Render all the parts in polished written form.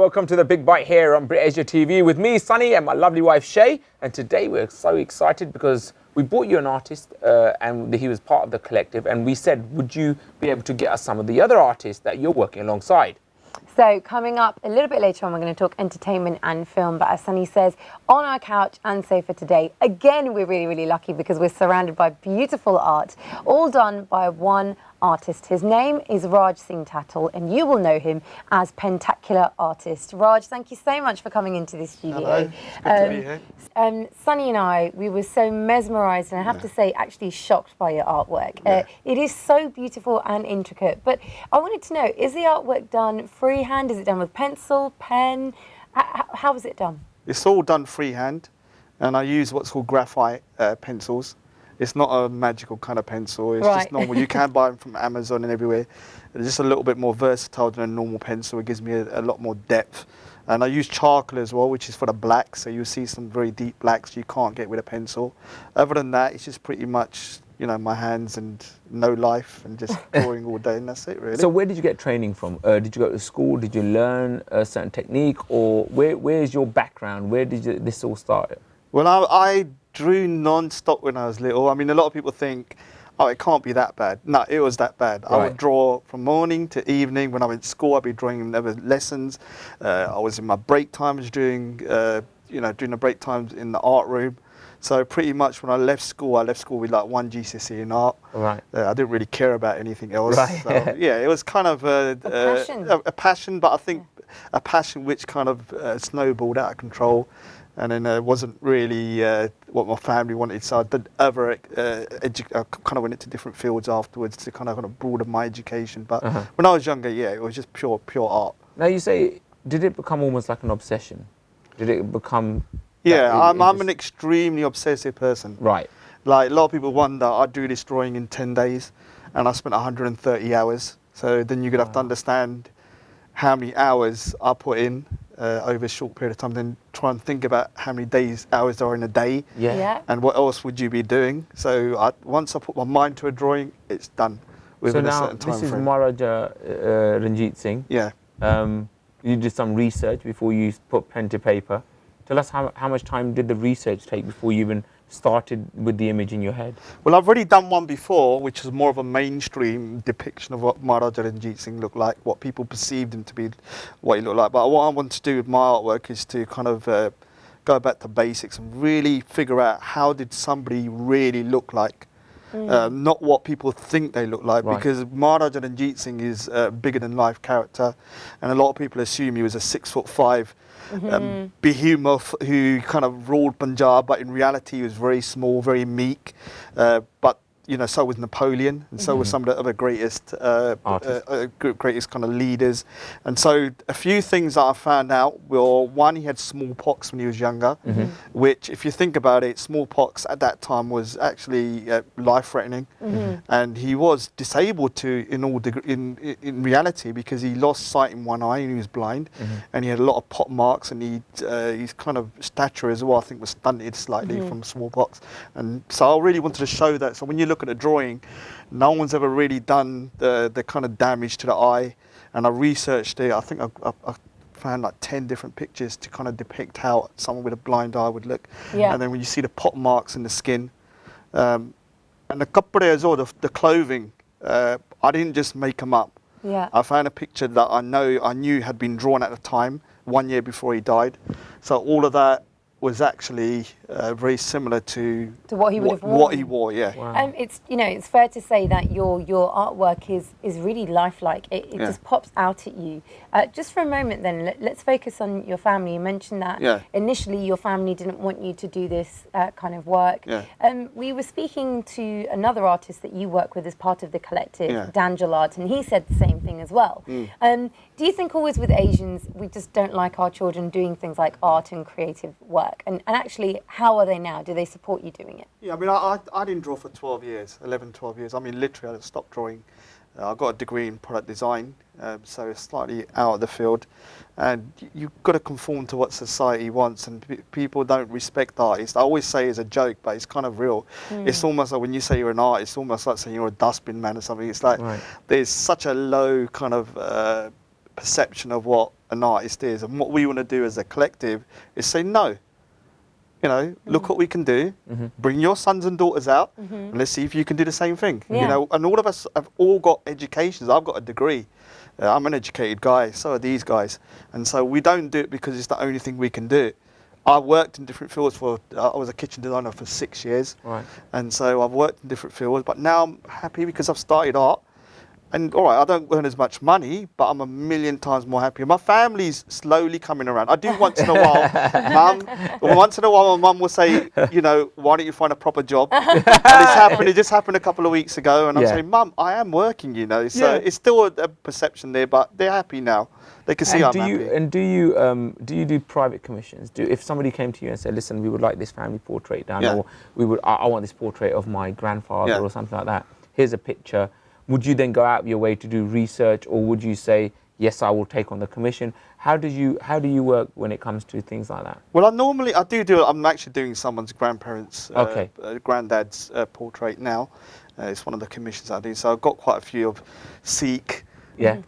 welcome to the Big Bite here on BritAsia TV with me, Sunny, and my lovely wife, Shay. And today we're so excited because we brought you an artist and he was part of the collective. And we said, would you be able to get us some of the other artists that you're working alongside? So coming up a little bit later on, we're going to talk entertainment and film. But as Sunny says, on our couch and sofa today, again, we're really, really lucky because we're surrounded by beautiful art, all done by one artist. His name is Raj Singh Tattle, and you will know him as Pentacular Artist. Raj, thank you so much for coming into the studio. Hello. It's good to be here. Sunny and I, we were so mesmerised, and I have to say, actually shocked by your artwork. It is so beautiful and intricate. But I wanted to know, is the artwork done freehand? Is it done with pencil, pen? How is it done? It's all done freehand, and I use what's called graphite pencils. It's not a magical kind of pencil. It's just normal. You can buy them from Amazon and everywhere. It's just a little bit more versatile than a normal pencil. It gives me a lot more depth. And I use charcoal as well, which is for the blacks. So you'll see some very deep blacks you can't get with a pencil. Other than that, it's just pretty much, you know, my hands and no life and just drawing all day, and that's it, really. So where did you get training from? Did you go to school? Did you learn a certain technique? Or where's your background? Where did this all start? Well, I drew non-stop when I was little. I mean, a lot of people think, oh, it can't be that bad. No, it was that bad. Right. I would draw from morning to evening. When I went to school, I'd be drawing lessons. I was in my break times doing the break times in the art room. So pretty much when I left school with like 1 GCSE in art. Right. I didn't really care about anything else. Right. So, yeah, it was kind of a passion, but I think a passion which kind of snowballed out of control. And then it wasn't really what my family wanted, so I did I kind of went into different fields afterwards to kind of broaden my education. But when I was younger, yeah, it was just pure art. Now you say, did it become almost like an obsession? Did it become? Yeah, I'm an extremely obsessive person. Right. Like a lot of people wonder, I do this drawing in 10 days, and I spent 130 hours. So then you're gonna have to understand how many hours I put in over a short period of time, then try and think about how many hours there are in a day, and what else would you be doing. So once I put my mind to a drawing, it's done within a certain time frame. So now this is Maharaja Ranjit Singh. Yeah. You did some research before you put pen to paper. Tell us how much time did the research take before you even started with the image in your head? Well, I've already done one before, which is more of a mainstream depiction of what Maharaja Ranjit Singh looked like, what people perceived him to be, what he looked like. But what I want to do with my artwork is to kind of go back to basics and really figure out how did somebody really look like. Not what people think they look like, because Maharaja Ranjit Singh is a bigger than life character, and a lot of people assume he was a 6'5" behemoth who kind of ruled Punjab, but in reality he was very small, very meek. But you know, so was Napoleon, and so was some of the other greatest kind of leaders. And so a few things that I found out were, one, he had smallpox when he was younger, which, if you think about it, smallpox at that time was actually life-threatening, and he was disabled in reality, because he lost sight in one eye and he was blind, and he had a lot of pot marks, and his kind of stature as well, I think, was stunted slightly from smallpox. And so I really wanted to show that. So when you look at a drawing, no one's ever really done the kind of damage to the eye, and I researched it. I think I found like 10 different pictures to kind of depict how someone with a blind eye would look. And then when you see the pot marks in the skin, and the kapde as well, the clothing, I didn't just make them up. I found a picture that I knew had been drawn at the time, 1 year before he died. So all of that was actually very similar to what he would have worn. What he wore, yeah. Wow. It's fair to say that your artwork is really lifelike. It just pops out at you. Just for a moment then, let's focus on your family. You mentioned that initially your family didn't want you to do this kind of work. We were speaking to another artist that you work with as part of the collective, Dan Gillard, and he said the same thing as well. Do you think always with Asians, we just don't like our children doing things like art and creative work? And actually, how are they now? Do they support you doing it? Yeah, I mean, I didn't draw for 12 years. I mean, literally, I stopped drawing. I got a degree in product design, so it's slightly out of the field. And you've got to conform to what society wants, and people don't respect artists. I always say it's a joke, but it's kind of real. It's almost like when you say you're an artist, it's almost like saying you're a dustbin man or something. It's like there's such a low kind of perception of what an artist is. And what we want to do as a collective is say, no, you know, look what we can do. Bring your sons and daughters out, and let's see if you can do the same thing. Yeah. You know, and all of us have all got educations. I've got a degree. I'm an educated guy, so are these guys. And so we don't do it because it's the only thing we can do. I worked in different fields I was a kitchen designer for 6 years. Right. And so I've worked in different fields, but now I'm happy because I've started art. And all right, I don't earn as much money, but I'm a million times more happy. My family's slowly coming around. I do once in a while, once in a while my mum will say, you know, why don't you find a proper job? And it just happened a couple of weeks ago, and I'm saying, Mum, I am working, you know. So it's still a perception there, but they're happy now. They can see I'm happy. And do you do private commissions? If somebody came to you and said, listen, we would like this family portrait done, or I want this portrait of my grandfather or something like that. Here's a picture. Would you then go out of your way to do research, or would you say, yes, I will take on the commission? How do you work when it comes to things like that? Well, I'm actually doing someone's grandparents, granddad's portrait now. It's one of the commissions I do. So I've got quite a few of Sikh,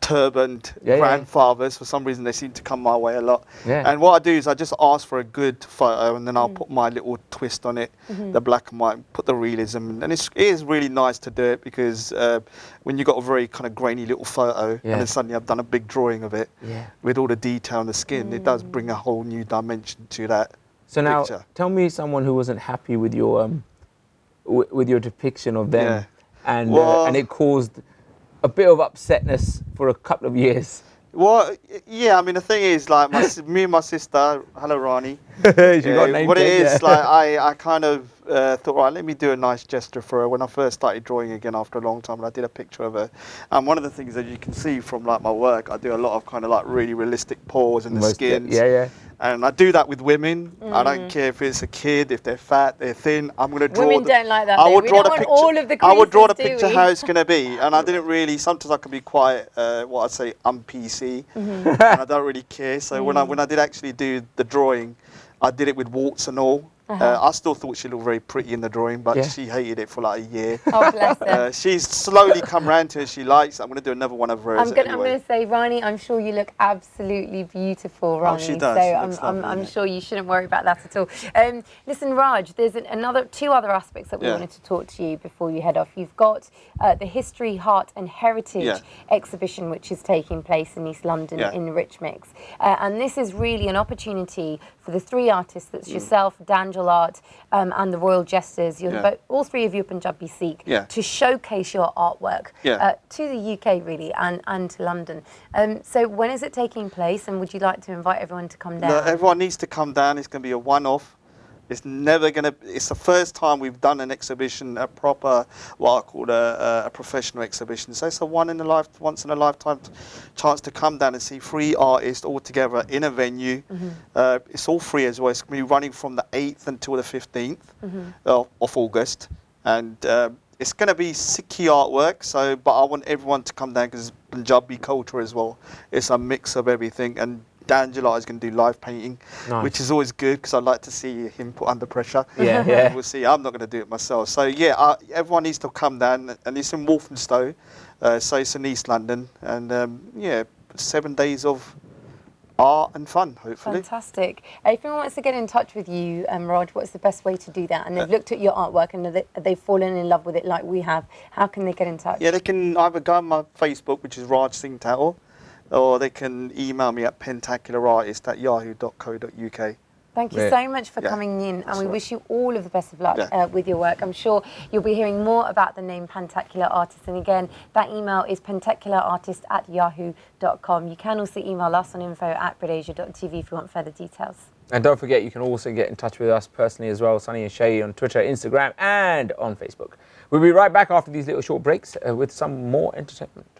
turbaned grandfathers. For some reason, they seem to come my way a lot. And what I do is I just ask for a good photo, and then I'll put my little twist on it, the black and white, put the realism. And it is really nice to do it, because when you've got a very kind of grainy little photo, and then suddenly I've done a big drawing of it with all the detail on the skin, it does bring a whole new dimension to that So now, picture. tell me someone who wasn't happy with your depiction of them, and it caused a bit of upsetness for a couple of years. Well, yeah, I mean, the thing is, like, me and my sister, hello, Rani. What it is, like, I kind of thought, right, let me do a nice gesture for her when I first started drawing again after a long time, and I did a picture of her. And one of the things that you can see from, like, my work, I do a lot of kind of, like, really realistic pores in the skins. And I do that with women. I don't care if it's a kid, if they're fat, they're thin. I'm going to draw. Women don't like that. I will draw the picture. All of the creases, I would draw the picture how it's going to be. And I didn't really. Sometimes I can be quite, what I'd say, un-PC, and I don't really care. So when I did actually do the drawing, I did it with warts and all. I still thought she looked very pretty in the drawing, but she hated it for like a year. Oh, bless her. She's slowly come round to it. She likes it. I'm going to do another one of hers. I'm going to say, Rani, I'm sure you look absolutely beautiful, Rani. Oh, she does. So I'm sure you shouldn't worry about that at all. Listen, Raj, there's two other aspects that we wanted to talk to you before you head off. You've got the History, Heart and Heritage exhibition, which is taking place in East London in Rich Mix. And this is really an opportunity for the three artists, that's yourself, Danjal Art, and the Royal Jesters, all three of you are Punjabi Sikh, to showcase your artwork to the UK, really, and to London. So when is it taking place, and would you like to invite everyone to come down? No, everyone needs to come down. It's going to be a one-off. It's never going to. It's the first time we've done an exhibition, a proper, what I call a professional exhibition. So it's a once in a lifetime chance to come down and see three artists all together in a venue. It's all free as well. It's going to be running from the 8th until the 15th of August, and it's going to be Sikhi artwork. So, but I want everyone to come down because it's Punjabi culture as well. It's a mix of everything, and Danjal is going to do live painting, which is always good because I like to see him put under pressure. We'll see. I'm not going to do it myself. So yeah, everyone needs to come down, and it's in Walthamstow, so it's in East London, and 7 days of art and fun, hopefully. Fantastic. If anyone wants to get in touch with you, Raj, what's the best way to do that? And they've looked at your artwork and they've fallen in love with it like we have. How can they get in touch? Yeah, they can either go on my Facebook, which is Raj Singh Tattle, or they can email me at pentacularartist@yahoo.co.uk. Thank you so much for coming in, and we wish you all of the best of luck with your work. I'm sure you'll be hearing more about the name Pentacular Artist, and again, that email is pentacularartist@yahoo.com. You can also email us on info@bridasia.tv if you want further details. And don't forget, you can also get in touch with us personally as well, Sunny and Shay, on Twitter, Instagram, and on Facebook. We'll be right back after these little short breaks with some more entertainment.